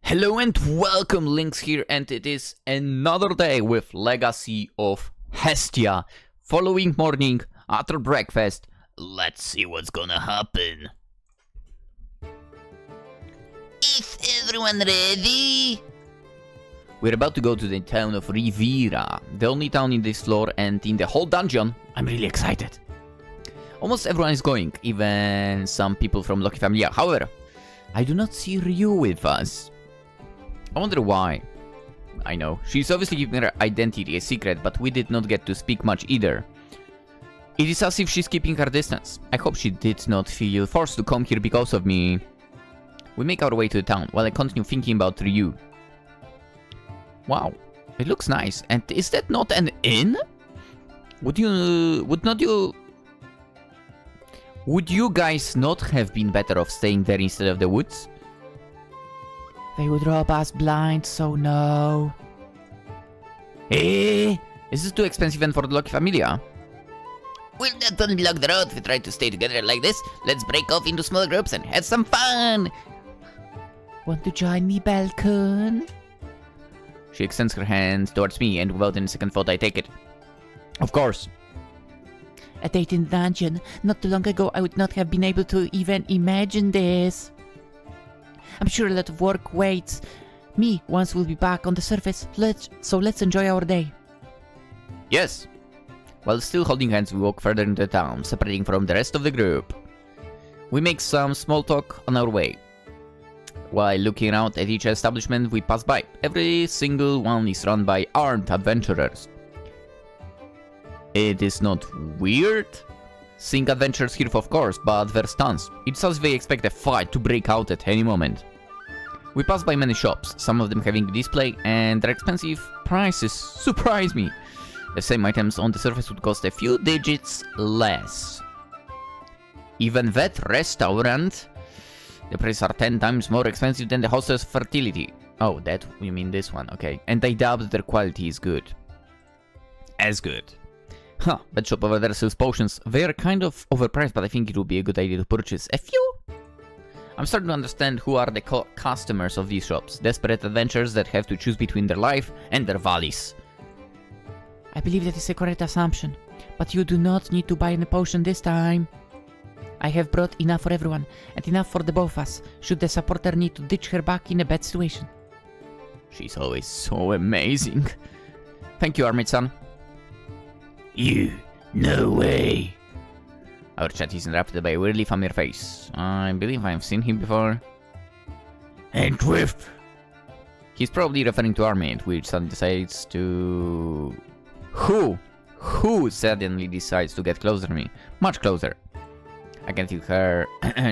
Hello and welcome, Lynx here, and it is another day with Legacy of Hestia. Following morning, after breakfast, let's see what's gonna happen. Is everyone ready? We're about to go to the town of Rivera, the only town in this floor and in the whole dungeon. I'm really excited. Almost everyone is going, even some people from Lucky Familia. However, I do not see Ryu with us. I wonder why. I know, she's obviously keeping her identity a secret, but we did not get to speak much either. It is as if she's keeping her distance. I hope she did not feel forced to come here because of me. We make our way to the town, while I continue thinking about Ryu. Wow, it looks nice. And is that not an inn? Would you guys not have been better off staying there instead of the woods? They would rob us blind, so no. Hey, is this too expensive even for the Lucky Familia? We'll not unblock the road if we try to stay together like this. Let's break off into small groups and have some fun. Want to join me, Balcon? She extends her hand towards me, and without any second thought, I take it. Of course. A date in the dungeon. Not too long ago, I would not have been able to even imagine this. I'm sure a lot of work waits me once we'll be back on the surface. So let's enjoy our day. Yes. While still holding hands, we walk further into the town, separating from the rest of the group. We make some small talk on our way. While looking out at each establishment we pass by, every single one is run by armed adventurers. It is not weird seeing adventurers here, of course, but their stance. It's as if they expect a fight to break out at any moment. We pass by many shops, some of them having a display, and their expensive prices surprise me. The same items on the surface would cost a few digits less. Even that restaurant, the prices are 10 times more expensive than the hostess fertility. Oh, that, you mean this one, okay. And I doubt that their quality is good. As good. Huh, that shop over there sells potions. They are kind of overpriced, but I think it would be a good idea to purchase a few. I'm starting to understand who are the customers of these shops. Desperate adventurers that have to choose between their life and their valleys. I believe that is a correct assumption, but you do not need to buy any potion this time. I have brought enough for everyone, and enough for the both of us, should the supporter need to ditch her back in a bad situation. She's always so amazing. Thank you, Armid-san. You, no way. Our chat is interrupted by a weirdly familiar face. I believe I've seen him before. And with... He's probably referring to Armid, which suddenly decides to... Who suddenly decides to get closer to me? Much closer. I can feel her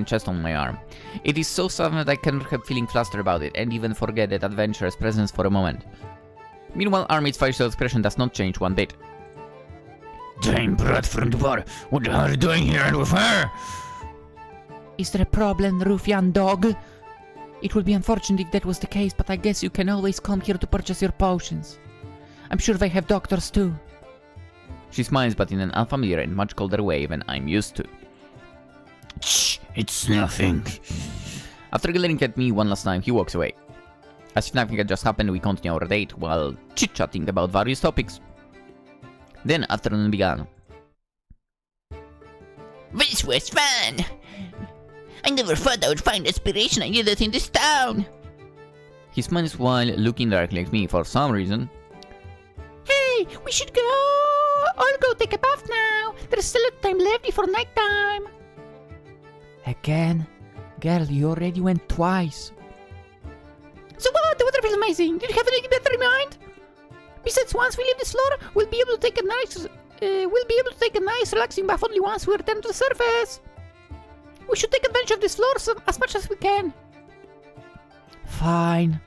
chest on my arm. It is so sudden that I cannot help feeling flustered about it, and even forget that adventurer's presence for a moment. Meanwhile, Armid's facial expression does not change one bit. Damn brat from the bar. What the hell are you doing here and with her? Is there a problem, ruffian dog? It would be unfortunate if that was the case, but I guess you can always come here to purchase your potions. I'm sure they have doctors too. She smiles, but in an unfamiliar and much colder way than I'm used to. Shh, it's nothing. After glaring at me one last time, he walks away. As if nothing had just happened, we continue our date while chit-chatting about various topics. Then afternoon began. This was fun! I never thought I would find inspiration I needed in this town! He smiles while looking directly at me for some reason. Hey, we should go! I'll go take a bath now! There's still a time left before nighttime! Again? Girl, you already went twice. So what? The water feels amazing! Did you have anything better in mind? Besides, once we leave this floor, we'll be able to take a nice, relaxing bath only once we return to the surface. We should take advantage of this floor as much as we can. Fine.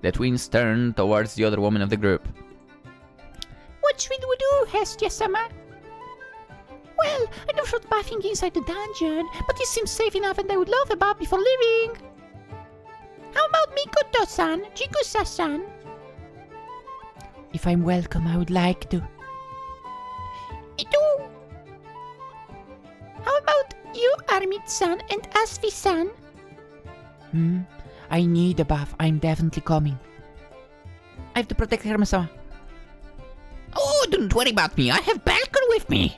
The twins turn towards the other woman of the group. What should we do, Hestia-sama? Well, I never thought bathing inside the dungeon, but this seems safe enough and I would love a bath before leaving. How about Mikoto-san, Jigusa-san? If I'm welcome, I would like to. Me too. How about you, Armid-san and Asfi-san? I need a bath. I'm definitely coming. I have to protect Hermes-sama. Oh, don't worry about me. I have Balcon with me.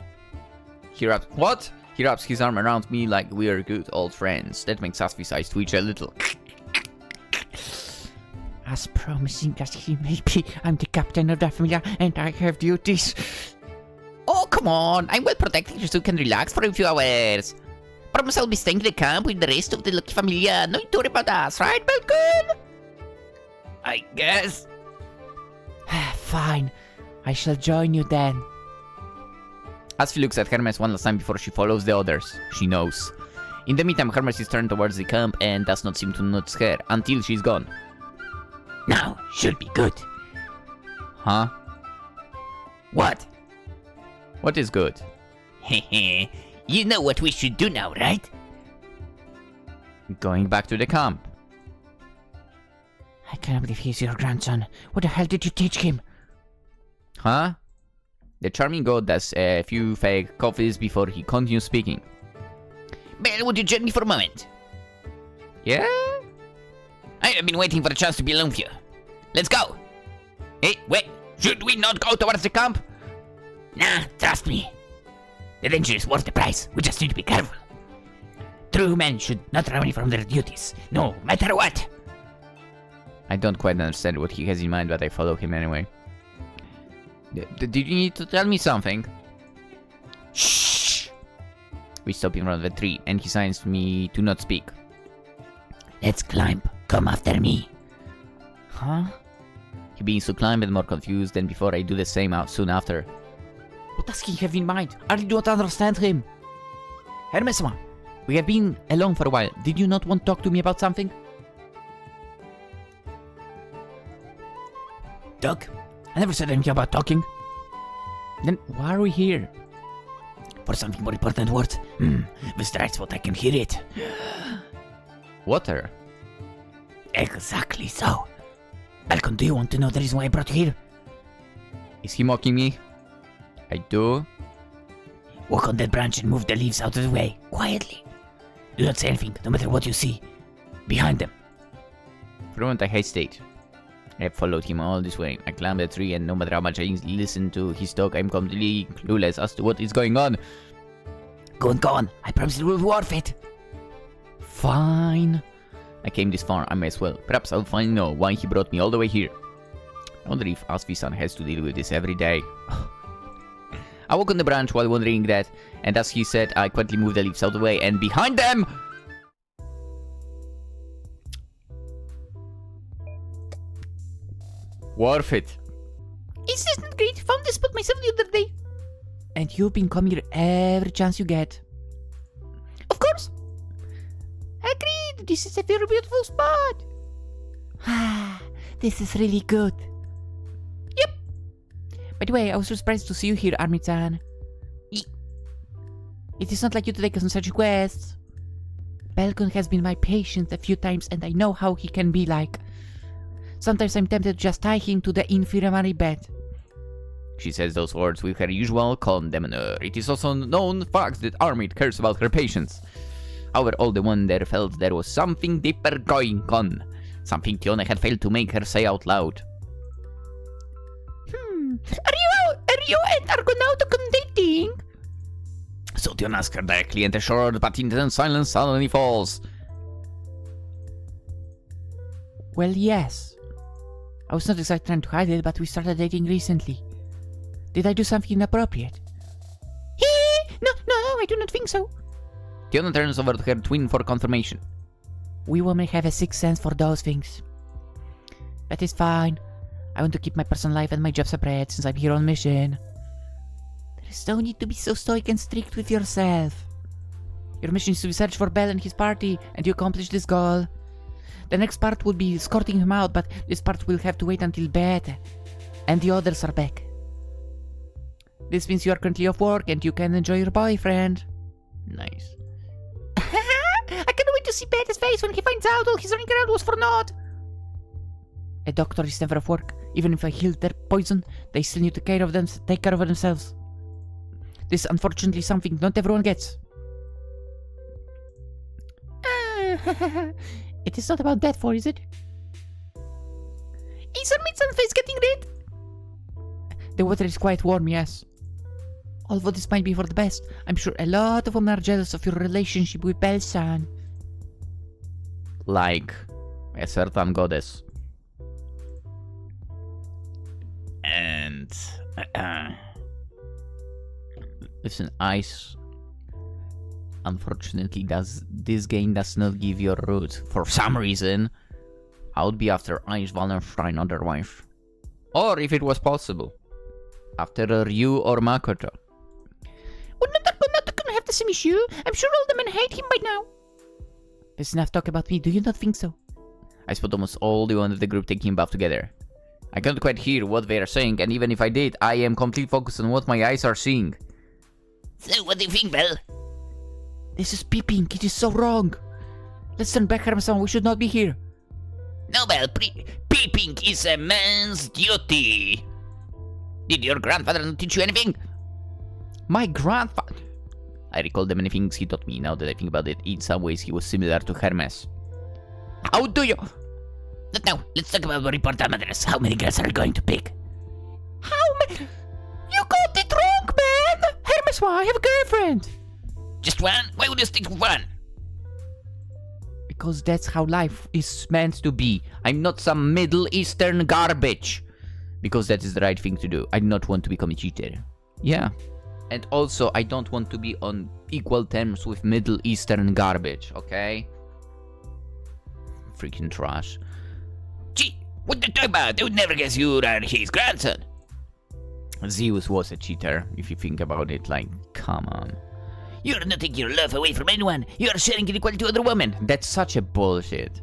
He wraps... What? He wraps his arm around me like we are good old friends. That makes Asphy's eyes twitch a little. As promising as he may be, I'm the captain of the Familia and I have duties. Oh, come on. I'm well protected so you can relax for a few hours. Promise I'll be staying in the camp with the rest of the lucky Familia. No need to worry about us, right, Balcon? I guess. Fine. I shall join you then. Asphy looks at Hermes one last time before she follows the others. She knows. In the meantime, Hermes is turned towards the camp and does not seem to notice her until she's gone. Now should be good. Huh? What? What is good? Hehe. You know what we should do now, right? Going back to the camp. I cannot believe he's your grandson. What the hell did you teach him? Huh? The charming god does a few fake coffees before he continues speaking. Belle, would you join me for a moment? Yeah? I have been waiting for a chance to be alone with you. Let's go! Hey, wait! Should we not go towards the camp? Nah, trust me. The danger is worth the price. We just need to be careful. True men should not run away from their duties, no matter what. I don't quite understand what he has in mind, but I follow him anyway. Did you need to tell me something? Shh! We stop in front of the tree, and he signs me to not speak. Let's climb. Come after me. Huh? He begins to climb and more confused than before. I do the same out soon after. What does he have in mind? I do not understand him. Hermes-sama, we have been alone for a while. Did you not want to talk to me about something? Doug, I never said anything about talking. Then why are we here? For something more important words. With the right spot I can hear it. Water? Exactly so. Balcon, do you want to know the reason why I brought you here? Is he mocking me? I do. Walk on that branch and move the leaves out of the way, quietly. Do not say anything, no matter what you see. Behind them. For a moment I hesitate. I have followed him all this way. I climb the tree and no matter how much I listen to his talk, I'm completely clueless as to what is going on. Go on. I promise it will be worth it. Fine. I came this far, I may as well. Perhaps I'll finally know why he brought me all the way here. I wonder if Asphy-san has to deal with this every day. I walk on the branch while wondering that, and as he said, I quickly move the leaves out of the way, and behind them... Worth it. Isn't it great? Found this spot myself the other day. And you've been coming here every chance you get. Of course. Agreed. This is a very beautiful spot. Ah, this is really good. Yep. By the way, I was surprised to see you here, Armin-san. It is not like you to take us on such quests. Balcon has been my patient a few times and I know how he can be like. Sometimes I'm tempted to just tie him to the infirmary bed. She says those words with her usual calm demeanor. It is also known fact that Armid cares about her patients. However, all the wonder felt there was something deeper going on. Something Tiona had failed to make her say out loud. Are you and Argonauta dating? So Tiona asks her directly and assured, but intense silence suddenly falls. Well, yes. I was not exactly trying to hide it, but we started dating recently. Did I do something inappropriate? No, I do not think so. Tiona turns over to her twin for confirmation. We women have a sixth sense for those things. That is fine. I want to keep my personal life and my job separate since I'm here on mission. There is no need to be so stoic and strict with yourself. Your mission is to search for Bell and his party, and you accomplish this goal. The next part will be escorting him out, but this part will have to wait until Beth and the others are back. This means you are currently off work and you can enjoy your boyfriend. Nice. I can't wait to see Beth's face when he finds out all his running around was for naught. A doctor is never off work. Even if I healed their poison, they still need to take care of themselves. This is unfortunately something not everyone gets. It is not about that for, is it? Is our meat's face getting red? The water is quite warm, yes. Although this might be for the best, I'm sure a lot of women are jealous of your relationship with Belsan. Like a certain goddess. And listen, Ice. Unfortunately, this game does not give you a route. For some reason, I would be after Ice Wallenstein otherwise. Or if it was possible, after Ryu or Makoto. We're not gonna have the same issue. I'm sure all the men hate him by now. There's enough talk about me, do you not think so? I spot almost all the one of the group taking a bath together. I can't quite hear what they are saying, and even if I did, I am completely focused on what my eyes are seeing. So, what do you think, Belle? This is Peeping, it is so wrong. Let's turn back, Hermes-san, we should not be here. No, Belle, peeping is a man's duty. Did your grandfather not teach you anything? My grandfather... I recall the many things he taught me. Now that I think about it, in some ways he was similar to Hermes. How do you... Not now, let's talk about important matters. How many girls are you going to pick? How many? You got it wrong, man! Hermes, I have a girlfriend! Just one? Why would you stick with one? Because that's how life is meant to be. I'm not some Middle Eastern garbage. Because that is the right thing to do. I do not want to become a cheater. Yeah. And also, I don't want to be on equal terms with Middle Eastern garbage, okay? Freaking trash. Gee, what are you talking about? I would never guess you are his grandson. Zeus was a cheater, if you think about it. Like, come on. You're not taking your love away from anyone. You are sharing it equally to other women. That's such a bullshit.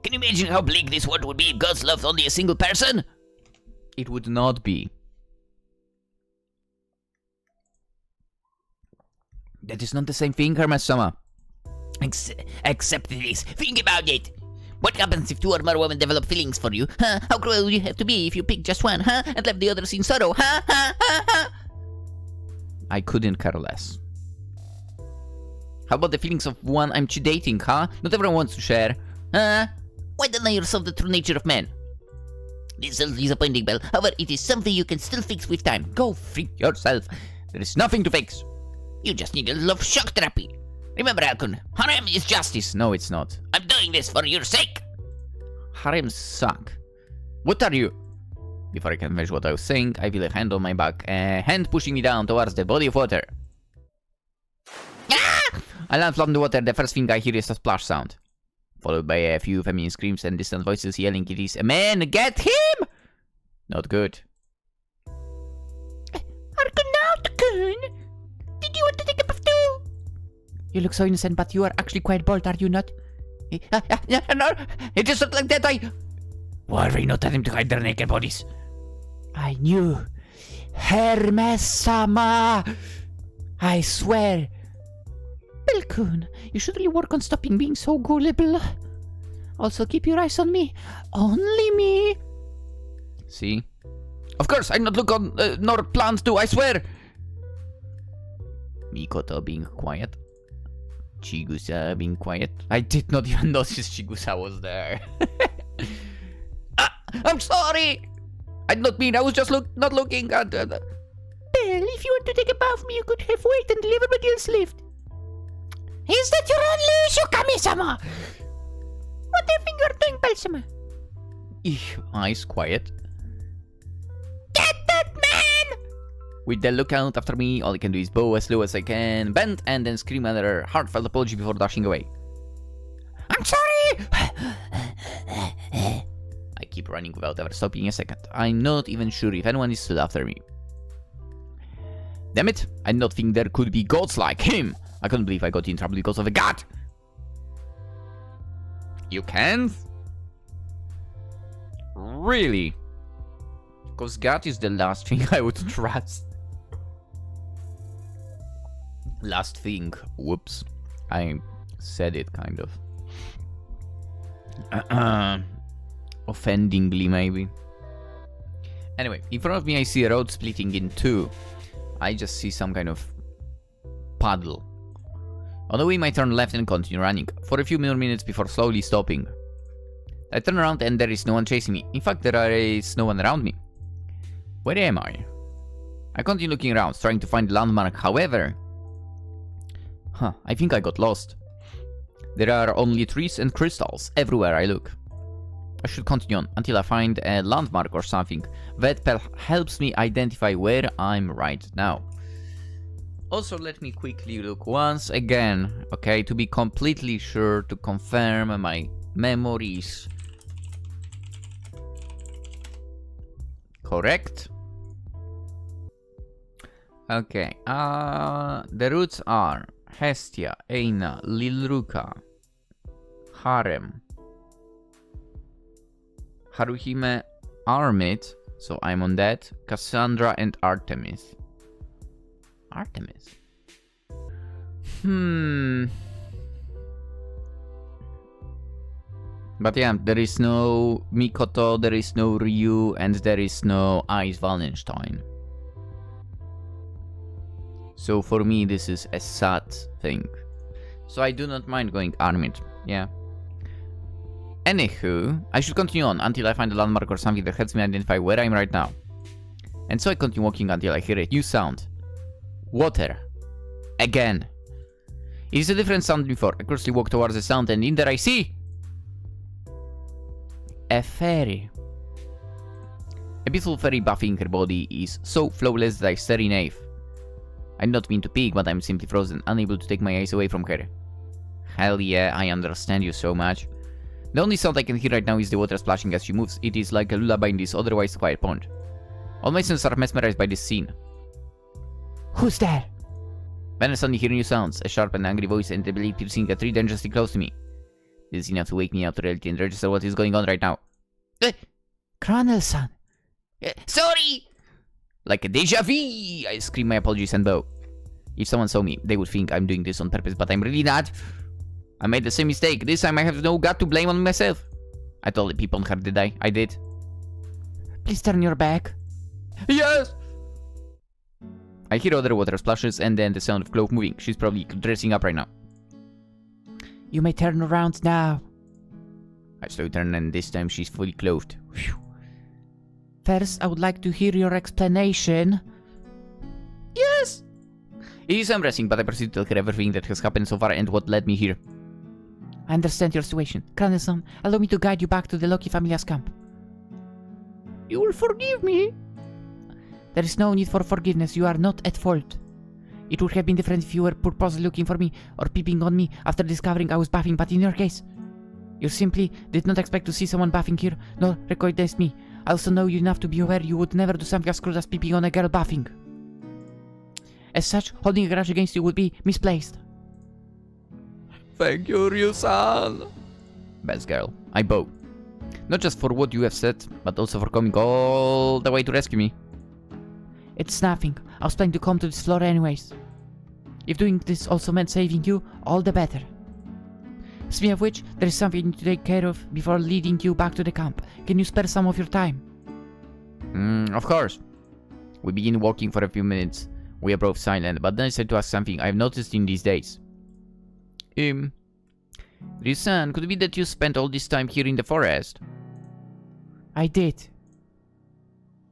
Can you imagine how bleak this world would be if gods loved only a single person? It would not be. That is not the same thing, Hermes-sama. Accept this. Think about it. What happens if 2 or more women develop feelings for you? Huh? How cruel would you have to be if you pick just one, huh? And left the others in sorrow, huh? I couldn't care less. How about the feelings of one I'm dating, huh? Not everyone wants to share. Why deny yourself the true nature of men? This is disappointing, Belle. However, it is something you can still fix with time. Go freak yourself. There is nothing to fix. You just need a little of shock therapy. Remember, Alcon, harem is justice. No, it's not. I'm doing this for your sake. Harems suck. What are you? Before I can finish what I was saying, I feel a hand on my back, a hand pushing me down towards the body of water. Ah! I land flat in the water. The first thing I hear is a splash sound, followed by a few feminine screams and distant voices yelling, "It is a man! Get him!" Not good. Argonaut-kun! Did you want to take a bath too? You look so innocent, but you are actually quite bold, are you not? No, it is not like that. Why are we not telling them to hide their naked bodies? I knew. Hermes-sama! I swear. Belkun, you should really work on stopping being so gullible. Also, keep your eyes on me. Only me. See? Of course, I not look on, nor planned to, I swear! Mikoto being quiet. Chigusa being quiet. I did not even notice Chigusa was there. I'm sorry! I did not mean, I was just not looking at... Belle, if you want to take a bath with me, you could have waited until everybody else left. Is that your only issue, Kami-sama? What do you think you're doing, Belle-sama? Eyes quiet. Get that man! With the lookout after me, all I can do is bow as low as I can, bend, and then scream another heartfelt apology before dashing away. I'm sorry! I keep running without ever stopping a second. I'm not even sure if anyone is still after me. Damn it, I did not think there could be gods like him! I couldn't believe I got in trouble because of a god! You can't? Really? Because god is the last thing I would trust. Last thing. Whoops. I said it kind of. Offendingly, maybe. Anyway, in front of me I see a road splitting in two. I just see some kind of puddle. On the way, I turn left and continue running, for a few more minutes before slowly stopping. I turn around and there is no one chasing me. In fact, there is no one around me. Where am I? I continue looking around, trying to find the landmark, however... I think I got lost. There are only trees and crystals everywhere I look. I should continue on until I find a landmark or something that helps me identify where I'm right now. Also, let me quickly look once again, okay, to be completely sure, to confirm my memories. Correct? Okay, the routes are Hestia, Eina, Lilruka, Harem, Haruhime, Armit, so I'm on that, Cassandra and Artemis. Artemis? But yeah, there is no Mikoto, there is no Ryu, and there is no Ice Wallenstein. So for me, this is a sad thing. So I do not mind going Armit, yeah. Anywho, I should continue on until I find a landmark or something that helps me identify where I'm right now. And so I continue walking until I hear a new sound. Water. Again. It is a different sound before. I closely walk towards the sound and in there I see... a fairy. A beautiful fairy buffing her body is so flawless that I stare in awe. I do not mean to peek, but I'm simply frozen, unable to take my eyes away from her. Hell yeah, I understand you so much. The only sound I can hear right now is the water splashing as she moves. It is like a lullaby in this otherwise quiet pond. All my senses are mesmerized by this scene. Who's there? Then I suddenly hear new sounds, a sharp and angry voice and the blade piercing a tree dangerously close to me. This is enough to wake me up to reality and register what is going on right now. Colonel-san. Sorry! Like a deja vu! I scream my apologies and bow. If someone saw me, they would think I'm doing this on purpose, but I'm really not. I made the same mistake. This time I have no god to blame on myself. I totally peeped on her, did I? I did. Please turn your back. Yes! I hear other water splashes and then the sound of clothes moving. She's probably dressing up right now. You may turn around now. I slowly turn and this time she's fully clothed. Whew. First, I would like to hear your explanation. Yes! It is embarrassing, but I proceed to tell her everything that has happened so far and what led me here. I understand your situation. Colonel-san, allow me to guide you back to the Loki Familia's camp. You will forgive me? There is no need for forgiveness. You are not at fault. It would have been different if you were purposely looking for me or peeping on me after discovering I was buffing, but in your case, you simply did not expect to see someone buffing here, nor recognize me. I also know you enough to be aware you would never do something as cruel as peeping on a girl buffing. As such, holding a grudge against you would be misplaced. Thank you, Ryu-san. Best girl. I bow. Not just for what you have said, but also for coming all the way to rescue me. It's nothing. I was planning to come to this floor anyways. If doing this also meant saving you, all the better. Speaking of which, there is something you need to take care of before leading you back to the camp. Can you spare some of your time? Of course. We begin walking for a few minutes. We are both silent, but then I said to ask something I've noticed in these days. Ryu-san, could it be that you spent all this time here in the forest? I did.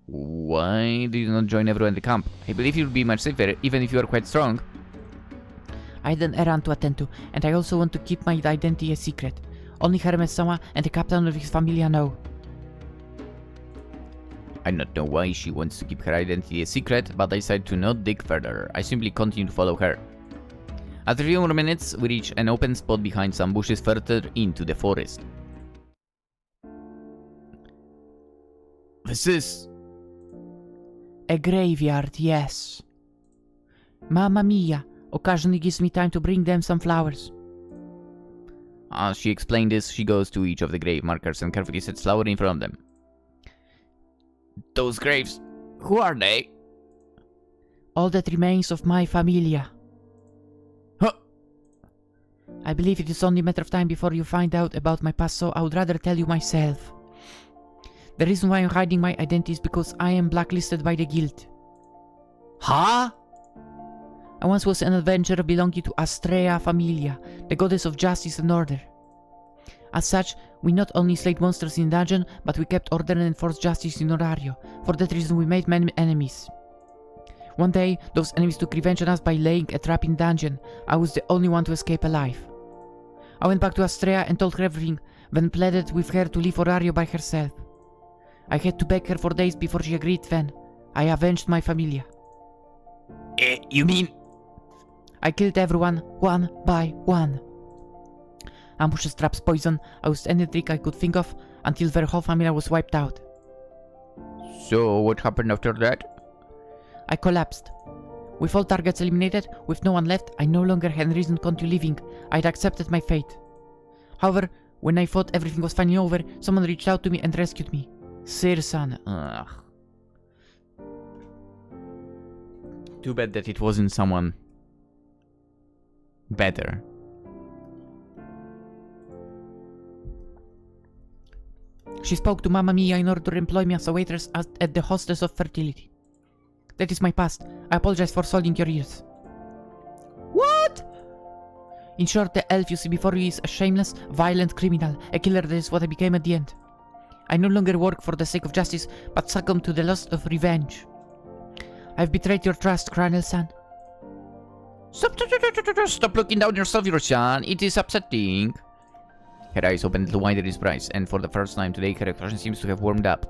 Why did you not join everyone in the camp? I believe you would be much safer, even if you are quite strong. I had an errand to attend to, and I also want to keep my identity a secret. Only Hermes-sama and the captain of his Familia know. I do not know why she wants to keep her identity a secret, but I decided to not dig further. I simply continue to follow her. After a few more minutes, we reach an open spot behind some bushes further into the forest. This is... a graveyard, yes. Mamma mia, occasionally gives me time to bring them some flowers. As she explained this, she goes to each of the grave markers and carefully sets flower in front of them. Those graves, who are they? All that remains of my Familia. Huh? I believe it is only a matter of time before you find out about my past, so I would rather tell you myself. The reason why I'm hiding my identity is because I am blacklisted by the guild. Huh? I once was an adventurer belonging to Astrea Familia, the goddess of justice and order. As such, we not only slayed monsters in dungeon, but we kept order and enforced justice in Orario. For that reason we made many enemies. One day, those enemies took revenge on us by laying a trap in dungeon. I was the only one to escape alive. I went back to Astrea and told her everything, then pleaded with her to leave Orario by herself. I had to beg her for days before she agreed then. I avenged my Familia. You mean... I killed everyone, one by one. Ambushes, traps, poison, I used any trick I could think of until their whole Familia was wiped out. So, what happened after that? I collapsed. With all targets eliminated, with no one left, I no longer had reason to continue living. I had accepted my fate. However, when I thought everything was finally over, someone reached out to me and rescued me. Sir-san. Ugh. Too bad that it wasn't someone better. She spoke to Mamma Mia in order to employ me as a waitress at the Hostess of Fertility. That is my past. I apologize for salting your ears. What? In short, the elf you see before you is a shameless, violent criminal. A killer, that is what I became at the end. I no longer work for the sake of justice, but succumb to the lust of revenge. I have betrayed your trust, Cranel-san. Stop looking down yourself, your son. It is upsetting. Her eyes opened a little wider in surprise, and for the first time today, her expression seems to have warmed up.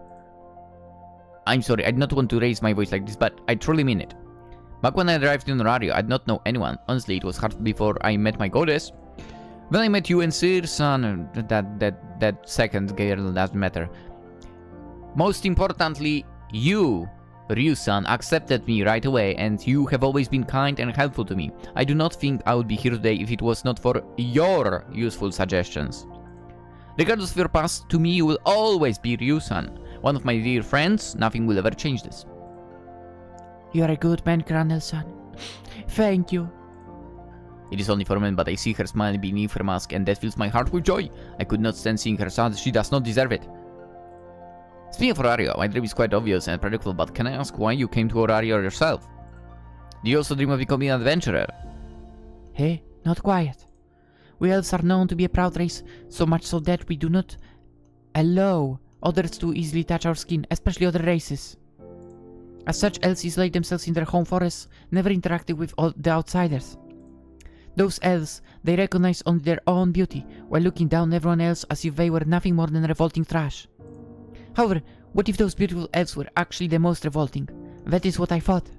I'm sorry, I did not want to raise my voice like this, but I truly mean it. Back when I arrived in Orario, I did not know anyone. Honestly, it was hard before I met my goddess. When I met you and Sir-san, that second girl doesn't matter. Most importantly, you, Ryu-san, accepted me right away, and you have always been kind and helpful to me. I do not think I would be here today if it was not for your useful suggestions. Regardless of your past, to me you will always be Ryu-san. One of my dear friends, nothing will ever change this. You are a good man, Cranel-san. Thank you. It is only for a moment, but I see her smile beneath her mask, and that fills my heart with joy. I could not stand seeing her sad. She does not deserve it. Speaking of Orario, my dream is quite obvious and predictable, but can I ask why you came to Orario yourself? Do you also dream of becoming an adventurer? Hey, not quiet. We elves are known to be a proud race, so much so that we do not allow others to easily touch our skin, especially other races. As such, elves isolate themselves in their home forests, never interacting with all the outsiders. Those elves, they recognize only their own beauty, while looking down everyone else as if they were nothing more than revolting trash. However, what if those beautiful elves were actually the most revolting? That is what I thought.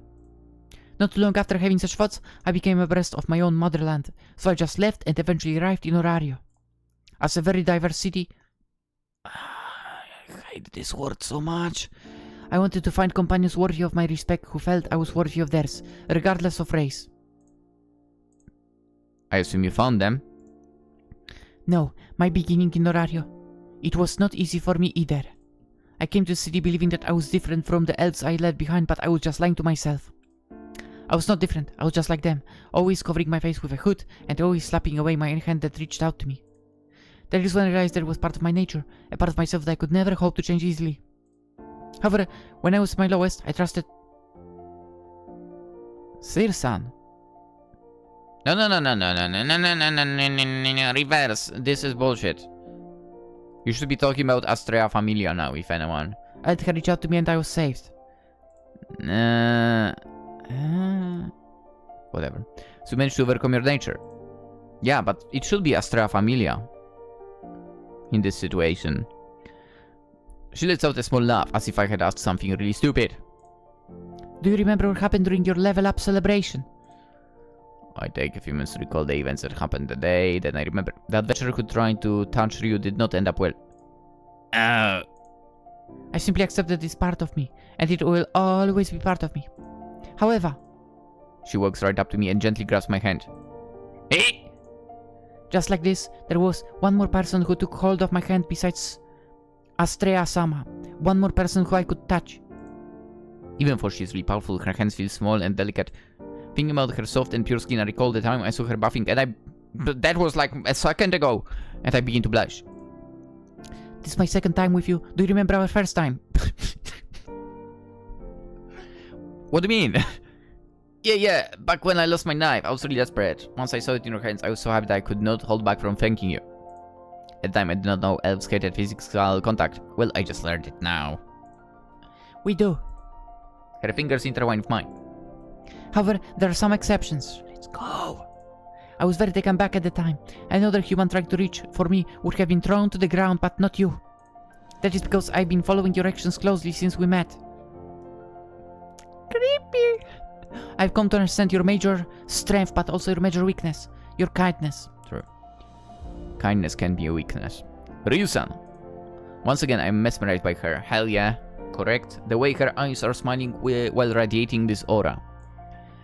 Not too long after having such thoughts, I became abreast of my own motherland, so I just left and eventually arrived in Orario. As a very diverse city... I hate this word so much. I wanted to find companions worthy of my respect who felt I was worthy of theirs, regardless of race. I assume you found them? No, my beginning in Orario. It was not easy for me either. I came to the city believing that I was different from the elves I left behind, but I was just lying to myself. I was not different, I was just like them, always covering my face with a hood and always slapping away my hand that reached out to me. That is when I realized that it was part of my nature, a part of myself that I could never hope to change easily. However, when I was at my lowest, I trusted... Sir-san. No, reverse. This is bullshit. You should be talking about Astrea Familia now, if anyone. I had her reach out to me and I was saved. Whatever. So you managed to overcome your nature. Yeah, but it should be Astrea Familia. In this situation. She lets out a small laugh, as if I had asked something really stupid. Do you remember what happened during your level up celebration? I take a few minutes to recall the events that happened that day, then I remember. The adventurer who tried to touch Ryu did not end up well. I simply accepted this part of me, and it will always be part of me. However... She walks right up to me and gently grabs my hand. Hey! Just like this, there was one more person who took hold of my hand besides Astrea-sama. One more person who I could touch. Even though she is really powerful, her hands feel small and delicate. Thinking about her soft and pure skin, I recall the time I saw her bathing, and that was like a second ago, and I begin to blush. This is my second time with you. Do you remember our first time? What do you mean? Yeah, back when I lost my knife, I was really desperate. Once I saw it in your hands, I was so happy that I could not hold back from thanking you. At the time, I did not know elves hated physical contact. Well, I just learned it now. We do. Her fingers intertwined with mine. However, there are some exceptions. Let's go. I was very taken back at the time. Another human trying to reach for me would have been thrown to the ground, but not you. That is because I've been following your actions closely since we met. Creepy. I've come to understand your major strength, but also your major weakness. Your kindness. True. Kindness can be a weakness. Ryu-san. Once again, I'm mesmerized by her. Hell yeah. Correct. The way her eyes are smiling while radiating this aura.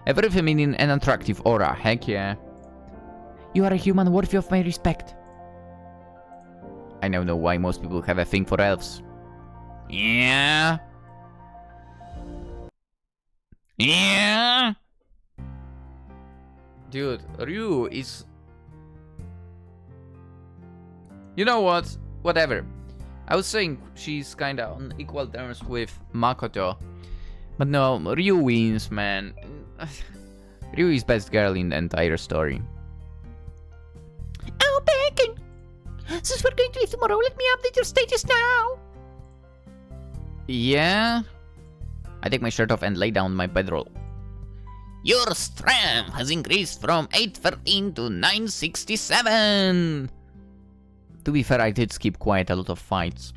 A very feminine and attractive aura. Heck yeah. You are a human worthy of my respect. I now know why most people have a thing for elves. Yeah. Yeah. Dude, Ryu is... You know what? Whatever. I was saying she's kinda on equal terms with Makoto. But no, Ryu wins, man. Ryu is best girl in the entire story. Oh, Bacon! Since we're going to leave tomorrow, let me update your status now! Yeah? I take my shirt off and lay down my bedroll. Your strength has increased from 813 to 967. To be fair, I did skip quite a lot of fights.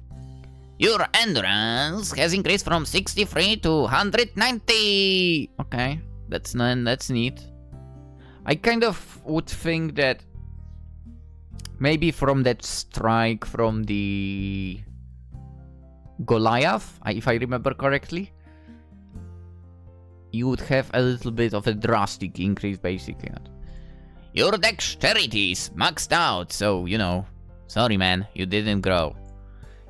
Your endurance has increased from 63 to 190. Okay, that's neat. I kind of would think that maybe from that strike from the Goliath, if I remember correctly, you would have a little bit of a drastic increase, basically. Your dexterity is maxed out, so, you know. Sorry, man, you didn't grow.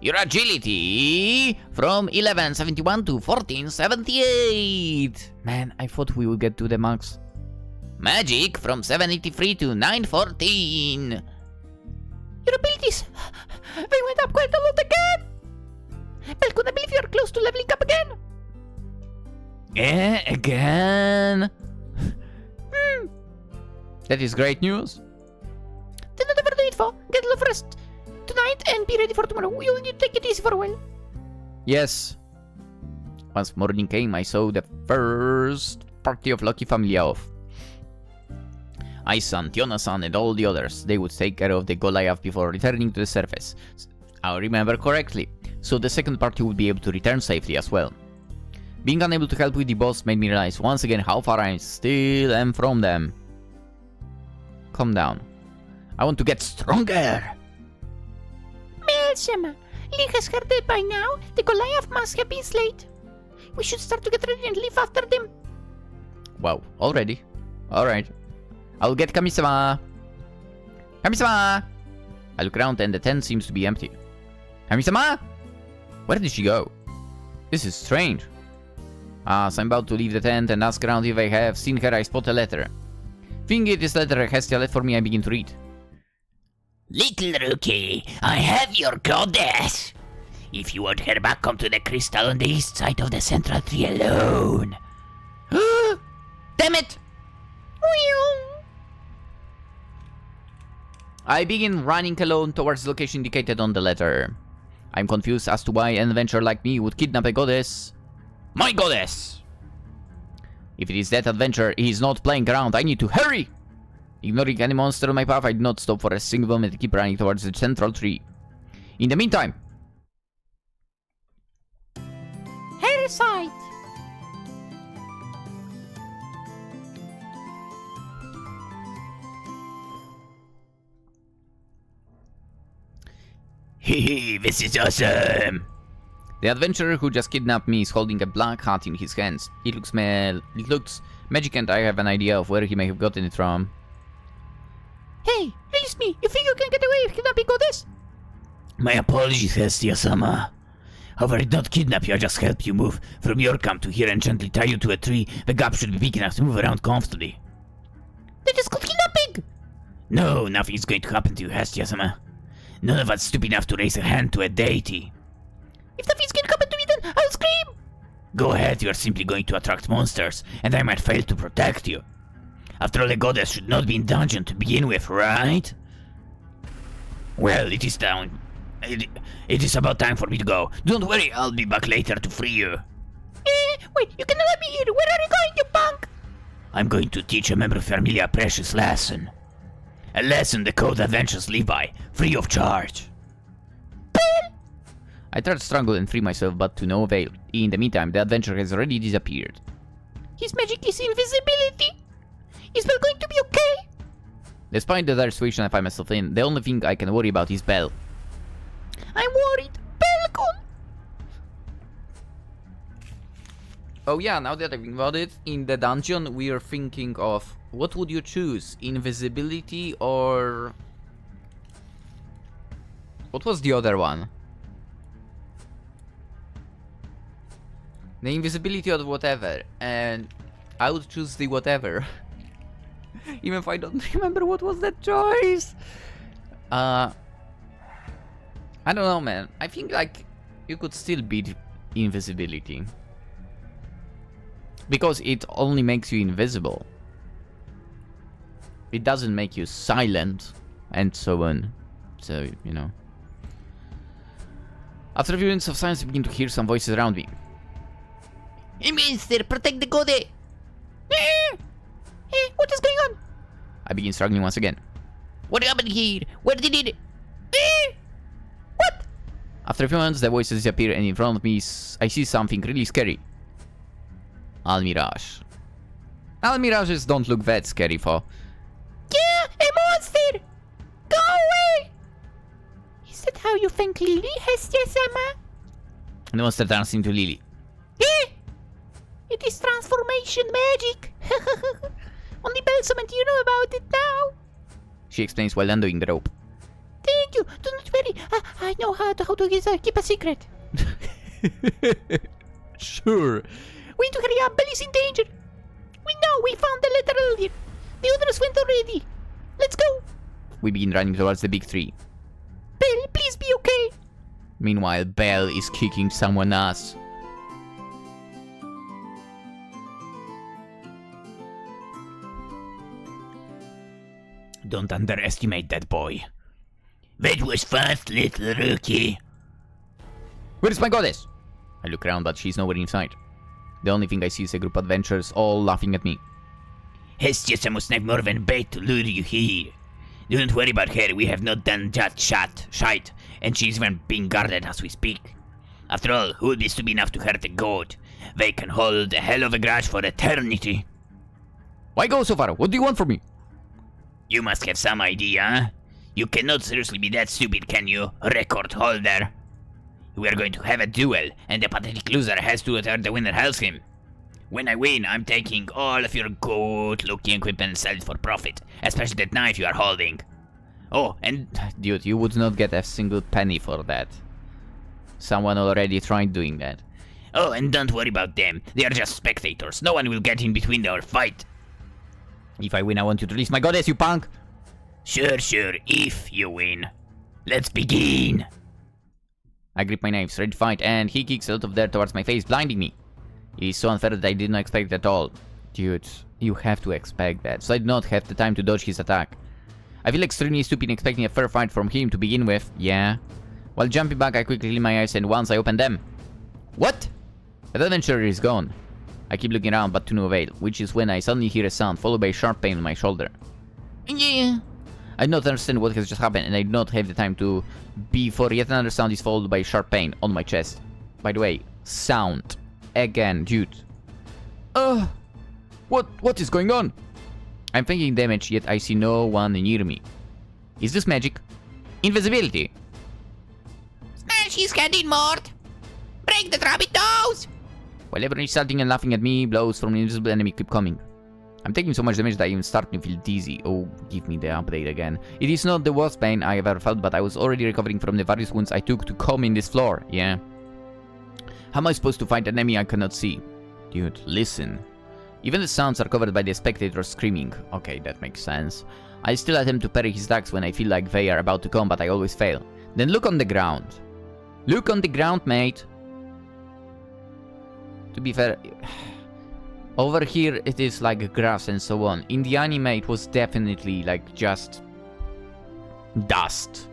Your agility from 1171 to 1478. Man, I thought we would get to the max. Magic from 783 to 914. Your abilities, they went up quite a lot again. Belkun, I believe you are close to leveling up again. Again? That is great news. Then whatever do it for, get a little rest tonight and be ready for tomorrow. You'll need to take it easy for a while. Yes. Once morning came, I saw the first party of Lucky Familia off. Ai-san, Tiona-san, and all the others. They would take care of the Goliath before returning to the surface. I remember correctly. So the second party would be able to return safely as well. Being unable to help with the boss made me realize once again how far I still am from them. Calm down. I want to get stronger! Mel-sama, Lynx has heard that by now the Goliath must have been slain. We should start to get ready and leave after them. Wow, already? Alright. I'll get Kami-sama! Kami-sama! I look around and the tent seems to be empty. Kami-sama! Where did she go? This is strange. As I'm about to leave the tent and ask around if I have seen her, I spot a letter. Thinking it is letter Hestia left for me, I begin to read. Little rookie, I have your goddess. If you want her back, come to the crystal on the east side of the central tree alone. Damn it! I begin running alone towards the location indicated on the letter. I'm confused as to why an adventurer like me would kidnap a goddess. My goddess! If it is that adventurer, he is not playing around. I need to hurry! Ignoring any monster on my path, I did not stop for a single moment to keep running towards the central tree. In the meantime... Her side. Hehe, this is awesome! The adventurer who just kidnapped me is holding a black hat in his hands. It looks magic and I have an idea of where he may have gotten it from. Hey, release me! You think you can get away with kidnapping goddess? My apologies, Hestia-sama. However, I did not kidnap you, I just helped you move from your camp to here and gently tie you to a tree. The gap should be big enough to move around comfortably. That is called kidnapping! No, nothing is going to happen to you, Hestia-sama. None of us stupid enough to raise a hand to a deity. If nothing's gonna happen to me, then I'll scream! Go ahead, you're simply going to attract monsters, and I might fail to protect you. After all, the goddess should not be in dungeon to begin with, right? Well, it is down. It is about time for me to go. Don't worry, I'll be back later to free you. Wait, you cannot let me here. Where are you going, you punk? I'm going to teach a member of Familia a precious lesson. A lesson the code adventures live by, free of charge. I tried to struggle and free myself, but to no avail. In the meantime, the adventurer has already disappeared. His magic is invisibility. Is Belle going to be okay? Despite the dire situation I find myself in, the only thing I can worry about is Belle. I'm worried. Belle gone. Oh yeah, now that I think about it, in the dungeon we are thinking of what would you choose? Invisibility or... What was the other one? The invisibility or whatever, and I would choose the whatever. Even if I don't remember what was that choice. I don't know, man. I think like you could still beat invisibility. Because it only makes you invisible. It doesn't make you silent and so on. So, you know. After a few minutes of silence, I begin to hear some voices around me. Hey, Mister, protect the goddess! What is going on? I begin struggling once again. What happened here? Where did it... What? After a few moments, the voices disappear, and in front of me, I see something really scary. Almirage. Almirages don't look that scary for... Yeah, a monster! Go away! Is that how you thank Lily, Hestia-sama? The monster turns into Lily. It is transformation magic. Only Belsam and you know about it now. She explains while undoing the rope. Thank you. Do not worry. I know how to keep a secret. Sure. We need to hurry up. Belle is in danger. We know. We found the letter earlier. The others went already. Let's go. We begin running towards the big tree. Belle, please be okay. Meanwhile, Belle is kicking someone's ass. Don't underestimate that boy. That was fast, little rookie. Where's my goddess? I look around, but she's nowhere in sight. The only thing I see is a group of adventurers all laughing at me. Hestia must have more than bait to lure you here. Don't worry about her, we have not done just shite, and she's even being guarded as we speak. After all, who would be stupid enough to hurt a god? They can hold a hell of a grudge for eternity. Why go so far? What do you want from me? You must have some idea, huh? You cannot seriously be that stupid, can you, record holder? We are going to have a duel, and the pathetic loser has to return the winner helps him. When I win, I'm taking all of your good-looking equipment and sell it for profit, especially that knife you are holding. Oh, and... Dude, you would not get a single penny for that. Someone already tried doing that. Oh, and don't worry about them. They are just spectators. No one will get in between our fight. If I win, I want you to release my goddess, you punk! Sure, if you win. Let's begin! I grip my knife, ready to fight, and he kicks a lot of dirt towards my face, blinding me. It is so unfair that I did not expect it at all. Dude, you have to expect that, so I did not have the time to dodge his attack. I feel extremely stupid in expecting a fair fight from him to begin with, yeah. While jumping back, I quickly clean my eyes, and once I open them... What? That adventurer is gone. I keep looking around, but to no avail, which is when I suddenly hear a sound, followed by a sharp pain on my shoulder. Yeah. I do not understand what has just happened, and I do not have the time to... before yet another sound is followed by a sharp pain on my chest. By the way, sound. Again, dude. What is going on? I'm thinking damage, yet I see no one near me. Is this magic? Invisibility! Smash his head in, Mort! Break the rabbit nose! While everyone is shouting and laughing at me, blows from an invisible enemy keep coming. I'm taking so much damage that I even start to feel dizzy. Oh, give me the update again. It is not the worst pain I have ever felt, but I was already recovering from the various wounds I took to comb in this floor, yeah. How am I supposed to fight an enemy I cannot see? Dude, listen. Even the sounds are covered by the spectators screaming. Okay, that makes sense. I still attempt to parry his attacks when I feel like they are about to come, but I always fail. Then look on the ground. Look on the ground, mate. To be fair, over here it is like grass and so on. In the anime it was definitely like just dust.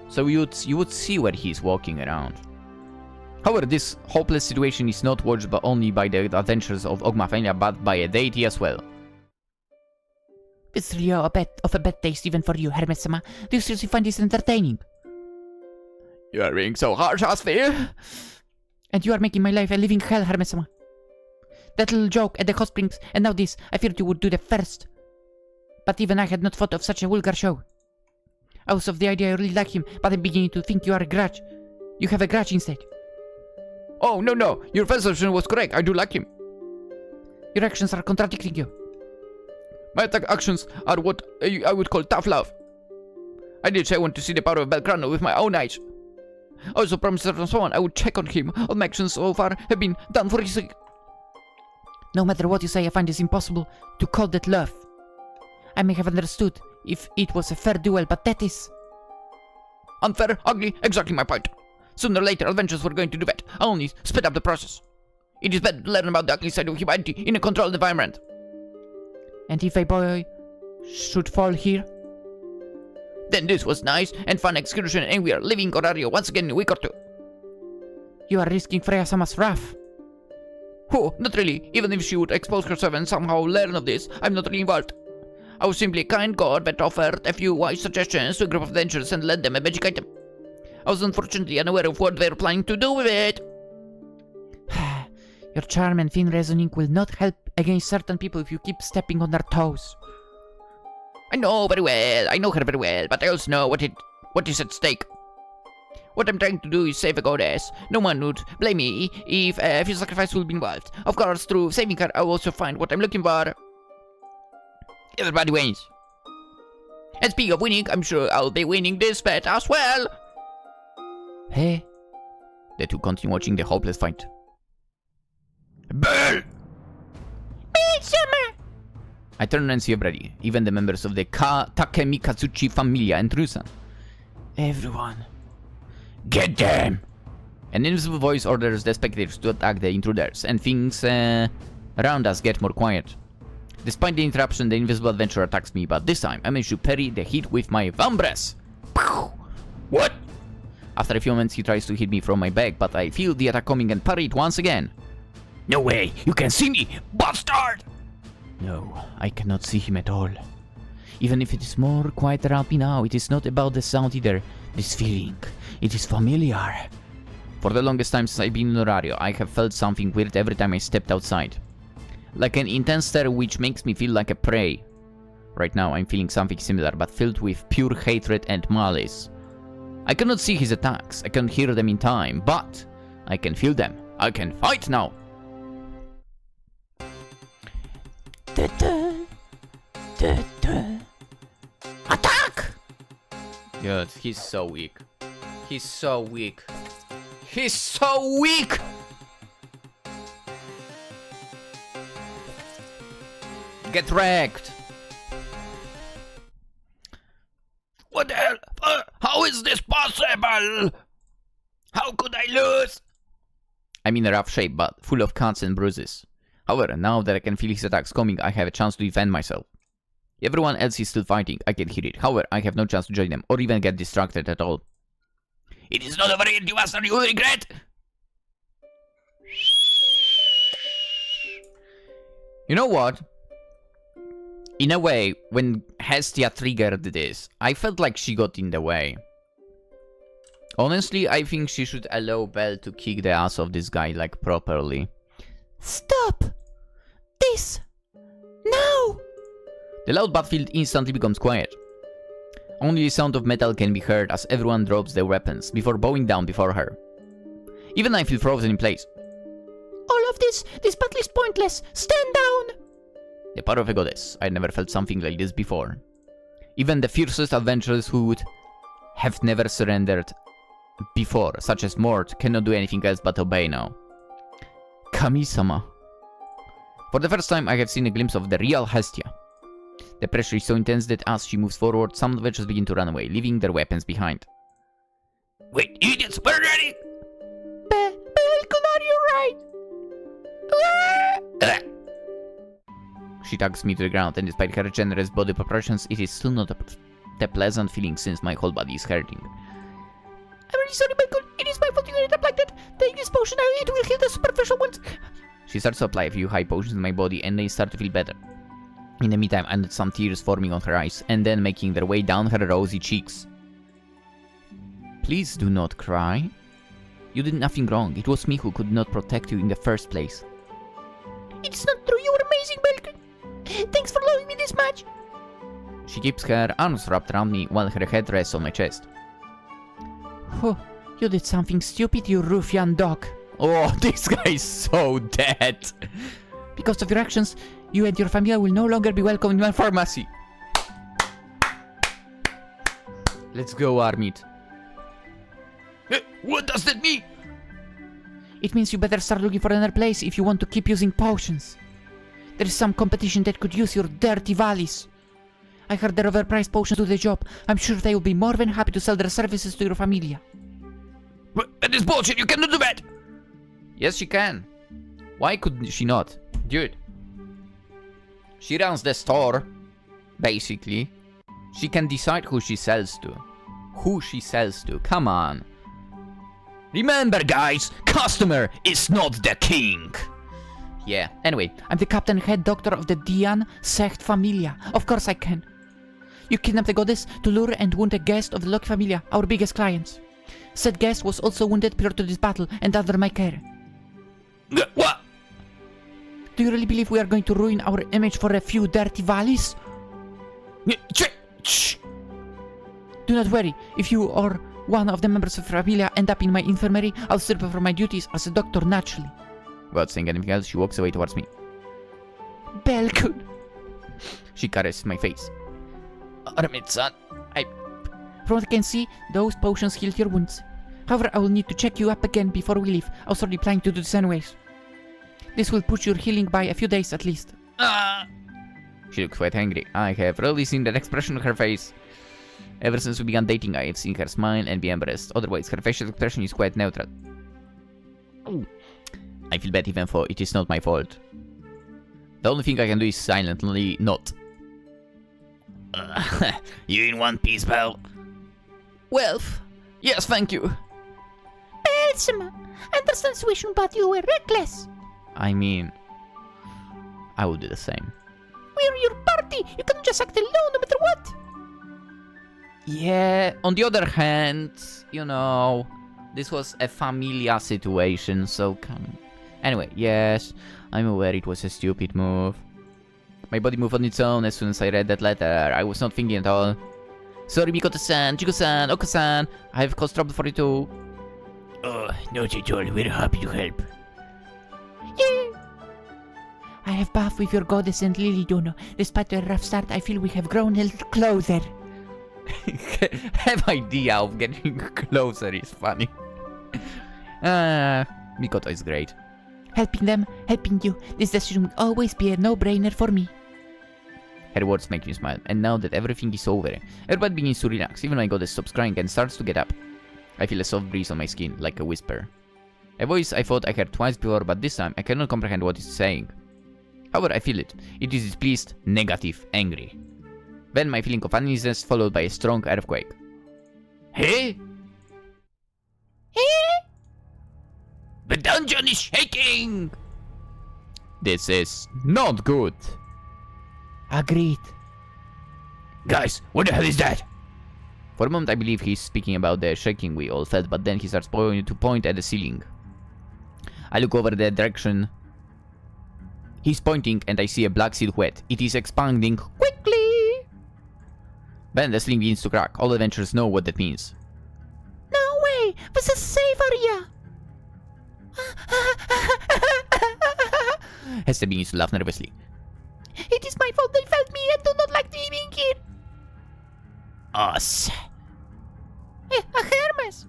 So you would see where he's walking around. However, this hopeless situation is not watched only by the adventures of Familia, but by a deity as well. It's really a bit of a bad taste even for you, Hermes-sama. Do you seriously find this entertaining? You are being so harsh, Asphir. And you are making my life a living hell, Hermes-sama. That little joke at the hot springs, and now this, I feared you would do the first. But even I had not thought of such a vulgar show. I was of the idea I really like him, but I'm beginning to think you are a grudge. You have a grudge instead. Oh, no. Your first assumption was correct. I do like him. Your actions are contradicting you. My attack actions are what I would call tough love. I did say I want to see the power of Belgrano with my own eyes. I also promised that from someone I would check on him. All my actions so far have been done for his sake. No matter what you say, I find it impossible to call that love. I may have understood if it was a fair duel, but that is... unfair, ugly, exactly my point. Sooner or later, adventures were going to do that. I only sped up the process. It is better to learn about the ugly side of humanity in a controlled environment. And if a boy should fall here? Then this was nice and fun excursion, and we are leaving Orario once again in a week or two. You are risking Freya-sama's wrath. Oh, not really. Even if she would expose herself and somehow learn of this, I'm not really involved. I was simply a kind god that offered a few wise suggestions to a group of adventurers and lent them a magic item. I was unfortunately unaware of what they were planning to do with it. Your charm and thin reasoning will not help against certain people if you keep stepping on their toes. I know her very well, but I also know what is at stake. What I'm trying to do is save a goddess. No one would blame me if a few sacrifices will be involved. Of course, through saving her, I'll also find what I'm looking for. Everybody wins. And speaking of winning, I'm sure I'll be winning this bet as well. Hey. The two continue watching the hopeless fight. Bell! Midsummer! I turn and see everybody, even the members of the Takemikazuchi Familia and Rusan. Everyone. Get them! An invisible voice orders the spectators to attack the intruders, and things around us get more quiet. Despite the interruption, the invisible adventurer attacks me, but this time I manage to parry the hit with my Vambres. What? After a few moments, he tries to hit me from my back, but I feel the attack coming and parry it once again. No way! You can see me, bastard! No, I cannot see him at all. Even if it is more quiet around me now, it is not about the sound either. This feeling, it is familiar. For the longest time since I've been in Orario, I have felt something weird every time I stepped outside. Like an intense stare which makes me feel like a prey. Right now I'm feeling something similar, but filled with pure hatred and malice. I cannot see his attacks, I can't hear them in time, but I can feel them. I can fight now! Attack! Dude, he's so weak. He's so weak. He's so weak! Get wrecked! What the hell? How is this possible? How could I lose? I'm in a rough shape, but full of cuts and bruises. However, now that I can feel his attacks coming, I have a chance to defend myself. Everyone else is still fighting, I can hear it. However, I have no chance to join them, or even get distracted at all. It is not over yet, you master, you will regret! You know what? In a way, when Hestia triggered this, I felt like she got in the way. Honestly, I think she should allow Belle to kick the ass of this guy, like, properly. Stop! This! Now! The loud battlefield instantly becomes quiet. Only the sound of metal can be heard as everyone drops their weapons before bowing down before her. Even I feel frozen in place. All of this battle is pointless! Stand down! The power of a goddess. I never felt something like this before. Even the fiercest adventurers who would have never surrendered before, such as Mort, cannot do anything else but obey now. Kami-sama. For the first time, I have seen a glimpse of the real Hestia. The pressure is so intense that as she moves forward, some adventurers begin to run away, leaving their weapons behind. Wait, idiots, we're ready! Belkunar, you're right! She tugs me to the ground, and despite her generous body proportions, it is still not a pleasant feeling since my whole body is hurting. I'm really sorry, Michael. It is my fault you ended up like that. Take this potion now, it will heal the superficial ones. She starts to apply a few high potions in my body, and they start to feel better. In the meantime, I notice some tears forming on her eyes, and then making their way down her rosy cheeks. Please do not cry. You did nothing wrong. It was me who could not protect you in the first place. It's not true. You were amazing, Michael. Thanks for loving me this much. She keeps her arms wrapped around me while her head rests on my chest. Oh, you did something stupid, you ruffian dog. Oh, this guy is so dead. Because of your actions, you and your family will no longer be welcome in my pharmacy. Let's go, Armit. What does that mean? It means you better start looking for another place if you want to keep using potions. There is some competition that could use your dirty valleys. I heard their overpriced potions do the job. I'm sure they will be more than happy to sell their services to your Familia. But that is bullshit, you cannot do that! Yes, she can. Why could she not? Dude. She runs the store, basically. She can decide who she sells to. Who she sells to, come on. Remember, guys, customer is not the king. Yeah, anyway. I'm the captain head doctor of the Dian sect Familia. Of course I can. You kidnapped the goddess to lure and wound a guest of the Loki Familia, our biggest clients. Said guest was also wounded prior to this battle and under my care. What? Do you really believe we are going to ruin our image for a few dirty valleys? Do not worry. If you or one of the members of Familia end up in my infirmary, I'll still perform my duties as a doctor naturally. Without saying anything else, she walks away towards me. Belkun. She caresses my face. Armit-san, From what I can see, those potions healed your wounds. However, I will need to check you up again before we leave. I was already planning to do this anyways. This will push your healing by a few days at least. She looks quite angry. I have rarely seen that expression on her face. Ever since we began dating, I have seen her smile and be embarrassed. Otherwise, her facial expression is quite neutral. I feel bad even though it is not my fault. The only thing I can do is silently not. You in one piece, pal? Wealth. Yes, thank you. Belsima, I understand situation, but you were reckless. I mean, I would do the same. We're your party. You cannot just act alone no matter what. Yeah, on the other hand, you know, this was a Familia situation, so come. Anyway, yes, I'm aware it was a stupid move. My body moved on its own as soon as I read that letter. I was not thinking at all. Sorry, Mikoto-san, Chico-san, Oko-san. I have caused trouble for you too. Oh, not at all. We're happy to help. Yeah. I have bathed with your goddess and Lily Dono. Despite the rough start, I feel we have grown a little closer. Have idea of getting closer is funny. Mikoto is great. Helping them, helping you. This decision will always be a no-brainer for me. Her words make me smile, and now that everything is over, everybody begins to relax. Even my goddess stops crying and starts to get up. I feel a soft breeze on my skin, like a whisper. A voice I thought I heard twice before, but this time I cannot comprehend what it's saying. However, I feel it. It is displeased, negative, angry. Then my feeling of uneasiness followed by a strong earthquake. Hey? Hey? The dungeon is shaking! This is not good. Agreed. Guys, what the hell is that? For a moment I believe he's speaking about the shaking we all felt, but then he starts to point at the ceiling. I look over the direction he's pointing and I see a black silhouette. It is expanding quickly. Then the ceiling begins to crack. All adventurers know what that means. No way! This is a safe area! Hestia begins to laugh nervously. It is my fault they felt me and do not like being here. Us. A Hermes.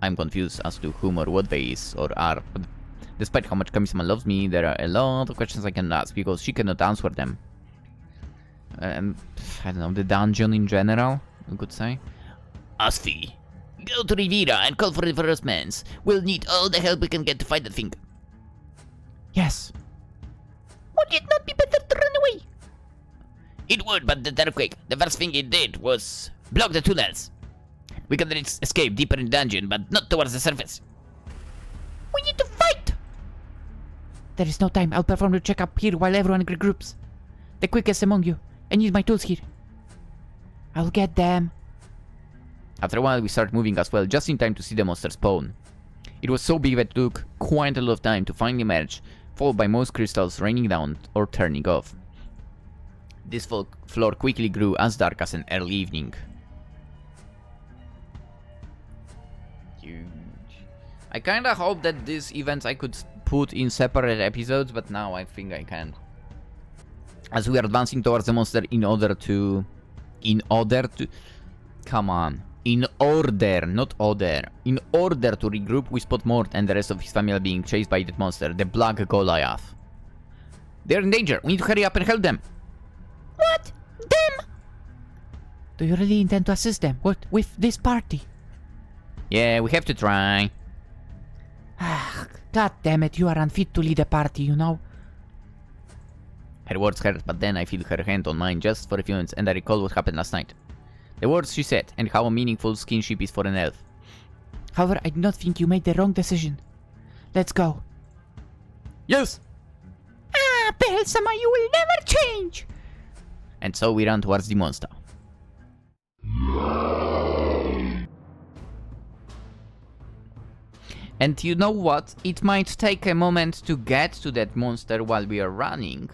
I'm confused as to whom or what they is or are. But despite how much Kami-sama loves me, there are a lot of questions I can ask because she cannot answer them. I don't know, the dungeon in general, I could say. Asfi. Go to Rivera and call for reinforcements. We'll need all the help we can get to fight that thing. Yes. Would it not be better to run away? It would, but the earthquake, the first thing it did was block the tunnels. We could escape deeper in the dungeon, but not towards the surface. We need to fight! There is no time. I'll perform the checkup here while everyone regroups. The quickest among you. I need my tools here. I'll get them. After a while, we start moving as well, just in time to see the monster spawn. It was so big that it took quite a lot of time to finally emerge, followed by most crystals raining down or turning off. This floor quickly grew as dark as an early evening. Huge. I kinda hope that these events I could put in separate episodes, but now I think I can't. As we are advancing towards the monster in order to... Come on. In order to regroup, we spot Mort and the rest of his family being chased by that monster, the Black Goliath. They're in danger. We need to hurry up and help them. What? Them? Do you really intend to assist them? What, with this party? Yeah, we have to try. Ah, God damn it, you are unfit to lead a party, you know? Her words hurt, but then I feel her hand on mine just for a few minutes and I recall what happened last night. The words she said, and how meaningful skinship is for an elf. However, I do not think you made the wrong decision. Let's go. Yes! Ah, Belsama, you will never change! And so we run towards the monster. And you know what? It might take a moment to get to that monster while we are running.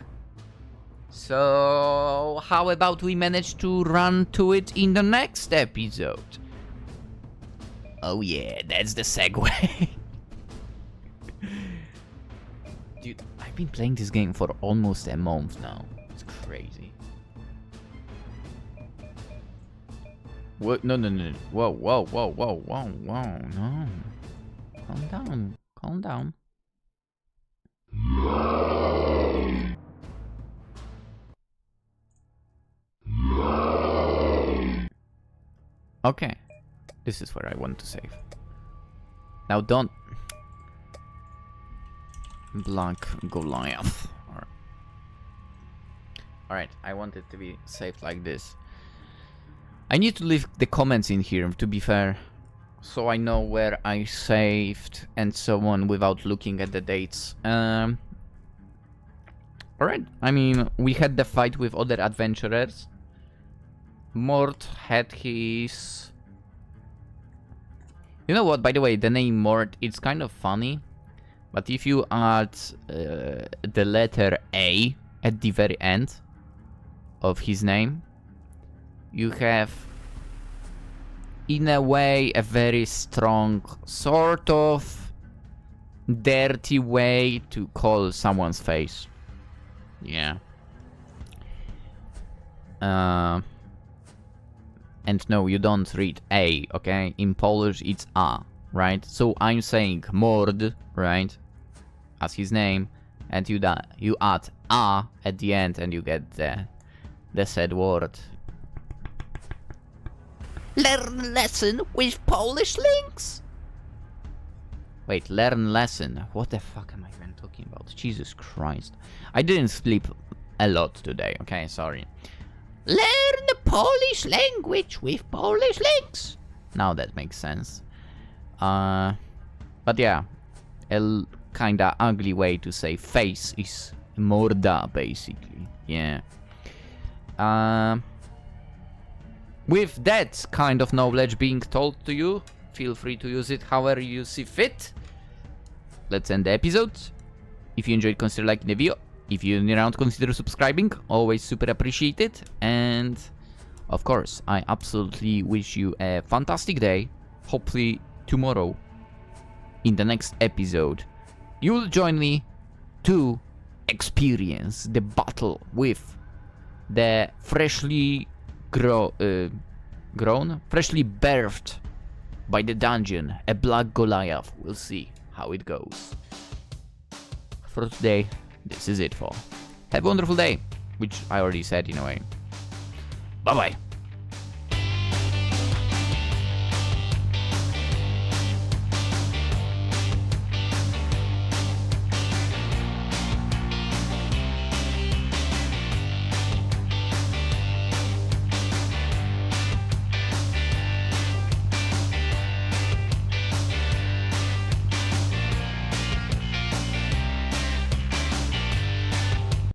So how about we manage to run to it in the next episode? Oh yeah, that's the segue. Dude, I've been playing this game for almost a month now. It's crazy. What? No. Whoa, no. Calm down. Okay, this is where I want to save. Now don't... Black Goliath. Alright, I want it to be saved like this. I need to leave the comments in here, to be fair, so I know where I saved and so on without looking at the dates. Alright, I mean, we had the fight with other adventurers. Mort had his... You know what, by the way, the name Mort, it's kind of funny. But if you add the letter A at the very end of his name, you have, in a way, a very strong, sort of dirty way to call someone's face. Yeah. And no, you don't read A, okay? In Polish, it's A, right? So I'm saying Mord, right? As his name, and you add A at the end, and you get the said word. Learn lesson with PolishLynx. Wait, learn lesson. What the fuck am I even talking about? Jesus Christ. I didn't sleep a lot today, okay? Sorry. Learn the Polish language with PolishLynx. Now that makes sense. But yeah, a kinda ugly way to say face is morda, basically. Yeah. With that kind of knowledge being told to you, feel free to use it however you see fit. Let's end the episode. If you enjoyed, consider liking the video. If you're new around, consider subscribing. Always super appreciated. And of course, I absolutely wish you a fantastic day. Hopefully tomorrow, in the next episode, you will join me to experience the battle with the freshly freshly birthed by the dungeon, a Black Goliath. We'll see how it goes. For today, this is it for. Have a wonderful day, which I already said in a way. Bye bye.